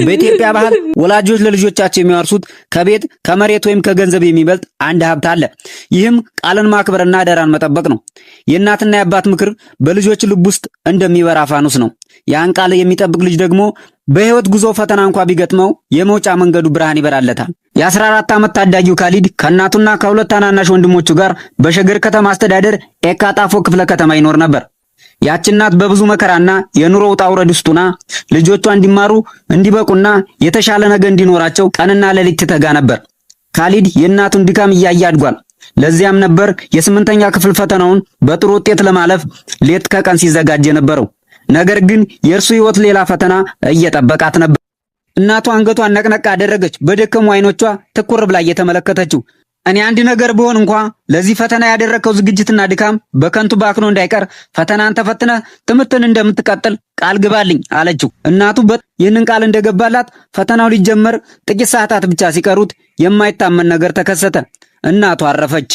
በኢትዮጵያ ባህል ወላጆች ለልጆቻቸው የሚያወርሱት ከቤት ከመሬት ወይም ከገንዘብ የሚበልጥ አንድ ሀብት አለ። ይህም ቃልን ማክበርና አደራን መጠበቅ ነው። የእናትና የአባት ምክር በልጆች ልብ ውስጥ እንደሚበራ ፋኖስ ነው። ያን ቃል የሚጠብቅ ልጅ ደግሞ በህይወት ጉዞ ፈተና እንኳን ቢገጥመው የመውጫ መንገዱ ብርሃን ይበራለታል። የ14 ዓመት ታዳጊው ካሊድ ከእናቱና ከሁለት ታናናሽ ወንድሞቹ ጋር በሸገር ከተማ አስተዳደር ኤካ ጣፎ ክፍለ ከተማ ይኖር ነበር። ያች እናት በብዙ መከራና የኑሮ ውጣ ውረድ ውስጥ ሆና ልጆቿ እንዲማሩ እንዲበቁና የተሻለ ነገ እንዲኖራቸው ቀንና ሌሊት ትተጋ ነበር። ካሊድ የእናቱን ድካም እያየ አድጓል። ለዚያም ነበር የ8ኛ ክፍል ፈተናውን በጥሩ ውጤት ለማለፍ ሌት ከቀን ሲዘጋጅ የነበረው። ነገር ግን የእርሱ ህይወት ሌላ ፈተና እየጠበቃት ነበር። እናቷ አንገቷን ነቅነቅ አደረገች። በደከሙ አይኖቿ ትኩር ብላ እየተመለከተችው እኔ አንድ ነገር ብሆን እንኳን ለዚህ ፈተና ያደረከው ዝግጅትና ድካም በከንቱ ባክኖ እንዳይቀር ፈተናን ተፈትነ ትምህርትን እንደምትቀጥል ቃል ግባልኝ አለችው። እናቱ ይህንን ቃል እንደገባላት ፈተናው ሊጀመር ጥቂት ሰዓታት ብቻ ሲቀሩት የማይታመን ነገር ተከሰተ። እናቱ አረፈች።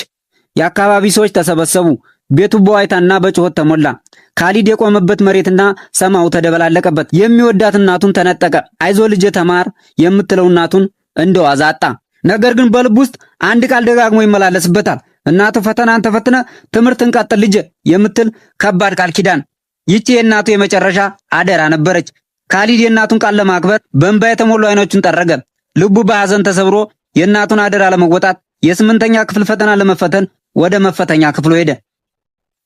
የአካባቢ ሰዎች ተሰበሰቡ። ቤቱ በዋይታና በጩኸት ተሞላ። ካሊድ የቆመበት መሬትና ሰማዩ ተደበላለቀበት። የሚወዳት እናቱን ተነጠቀ። አይዞ ልጄ ተማር የምትለው እናቱን እንደዋዛ አጣ። ነገር ግን በልብ ውስጥ አንድ ቃል ደጋግሞ ይመላለስበታል። እናቱ ፈተናን ተፈትነ ትምህርትን ቀጥል ልጄ የምትል ከባድ ቃል ኪዳን። ይህች የእናቱ የመጨረሻ አደራ ነበረች። ካሊድ የእናቱን ቃል ለማክበር በእንባ የተሞሉ አይኖቹን ጠረገ። ልቡ በሐዘን ተሰብሮ የእናቱን አደራ ለመወጣት የ8ኛ ክፍል ፈተና ለመፈተን ወደ መፈተኛ ክፍሉ ሄደ።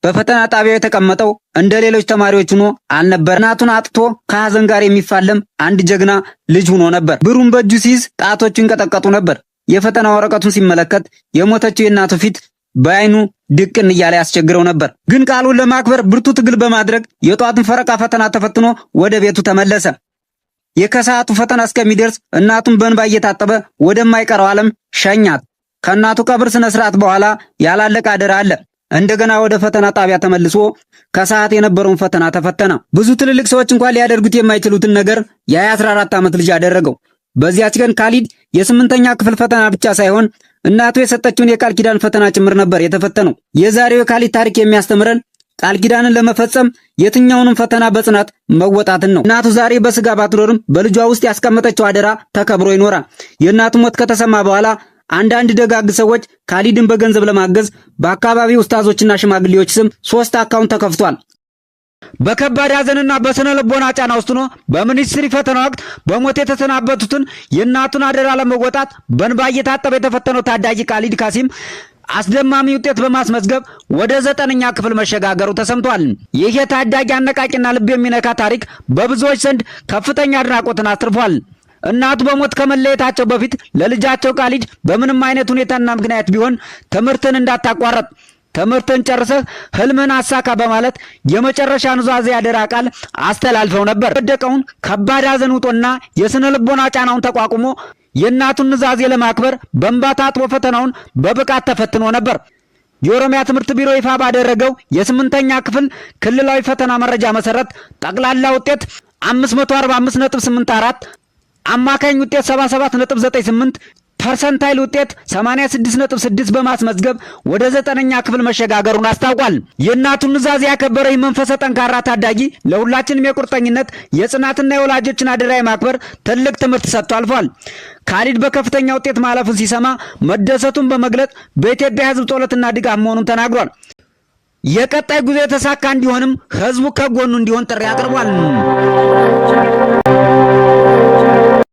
በፈተና ጣቢያው የተቀመጠው እንደ ሌሎች ተማሪዎች ሆኖ አልነበር። እናቱን አጥቶ ከሐዘን ጋር የሚፋለም አንድ ጀግና ልጅ ሆኖ ነበር። ብሩን በእጁ ሲይዝ ጣቶቹ ይንቀጠቀጡ ነበር። የፈተና ወረቀቱን ሲመለከት የሞተችው የእናቱ ፊት በአይኑ ድቅን እያለ ያስቸግረው ነበር። ግን ቃሉን ለማክበር ብርቱ ትግል በማድረግ የጧቱን ፈረቃ ፈተና ተፈትኖ ወደ ቤቱ ተመለሰ። የከሰዓቱ ፈተና እስከሚደርስ እናቱን በእንባ እየታጠበ ወደማይቀረው ዓለም ሸኛት። ከእናቱ ቀብር ስነ ስርዓት በኋላ ያላለቀ አደራ አለ። እንደገና ወደ ፈተና ጣቢያ ተመልሶ ከሰዓት የነበረውን ፈተና ተፈተነ። ብዙ ትልልቅ ሰዎች እንኳን ሊያደርጉት የማይችሉትን ነገር የ14 ዓመት ልጅ አደረገው። በዚያች ቀን ካሊድ የ8ኛ ክፍል ፈተና ብቻ ሳይሆን እናቱ የሰጠችውን የቃል ኪዳን ፈተና ጭምር ነበር የተፈተነው። የዛሬው የካሊድ ታሪክ የሚያስተምረን ቃል ኪዳንን ለመፈጸም የትኛውንም ፈተና በጽናት መወጣትን ነው። እናቱ ዛሬ በስጋ ባትኖርም በልጇ ውስጥ ያስቀመጠችው አደራ ተከብሮ ይኖራል። የእናቱ ሞት ከተሰማ በኋላ አንዳንድ ደጋግ ሰዎች ካሊድን በገንዘብ ለማገዝ በአካባቢው ኡስታዞችና ሽማግሌዎች ስም 3 አካውንት ተከፍቷል። በከባድ ሐዘንና በስነ ልቦና ጫና ውስጥ ሆኖ በሚኒስትሪ ፈተና ወቅት በሞት የተሰናበቱትን የእናቱን አደራ ለመወጣት በእንባ እየታጠበ የተፈተነው ታዳጊ ካሊድ ካሲም አስደማሚ ውጤት በማስመዝገብ ወደ 9ኛ ክፍል መሸጋገሩ ተሰምቷል። ይህ የታዳጊ አነቃቂና ልብ የሚነካ ታሪክ በብዙዎች ዘንድ ከፍተኛ አድናቆትን አትርፏል። እናቱ በሞት ከመለየታቸው በፊት ለልጃቸው ካሊድ በምንም አይነት ሁኔታና ምክንያት ቢሆን ትምህርትን እንዳታቋረጥ፣ ትምህርትን ጨርሰህ ህልምን አሳካ በማለት የመጨረሻ ኑዛዜ ያደራ ቃል አስተላልፈው ነበር። የወደቀውን ከባድ ሐዘን ውጦና የስነ ልቦና ጫናውን ተቋቁሞ የእናቱን ኑዛዜ ለማክበር በእንባ ታጥቦ ፈተናውን በብቃት ተፈትኖ ነበር። የኦሮሚያ ትምህርት ቢሮ ይፋ ባደረገው የ8ኛ ክፍል ክልላዊ ፈተና መረጃ መሰረት ጠቅላላ ውጤት 545.84፣ አማካኝ ውጤት 77.98፣ ፐርሰንታይል ውጤት 86.6 በማስመዝገብ ወደ 9ኛ ክፍል መሸጋገሩን አስታውቋል። የእናቱን ኑዛዜ ያከበረ መንፈሰ ጠንካራ ታዳጊ ለሁላችንም የቁርጠኝነት የጽናትና የወላጆችን አደራ ማክበር ትልቅ ትምህርት ሰጥቶ አልፏል። ካሊድ በከፍተኛ ውጤት ማለፉን ሲሰማ መደሰቱን በመግለጽ በኢትዮጵያ ሕዝብ ጸሎትና ድጋፍ መሆኑን ተናግሯል። የቀጣይ ጉዞ የተሳካ እንዲሆንም ሕዝቡ ከጎኑ እንዲሆን ጥሪ አቅርቧል።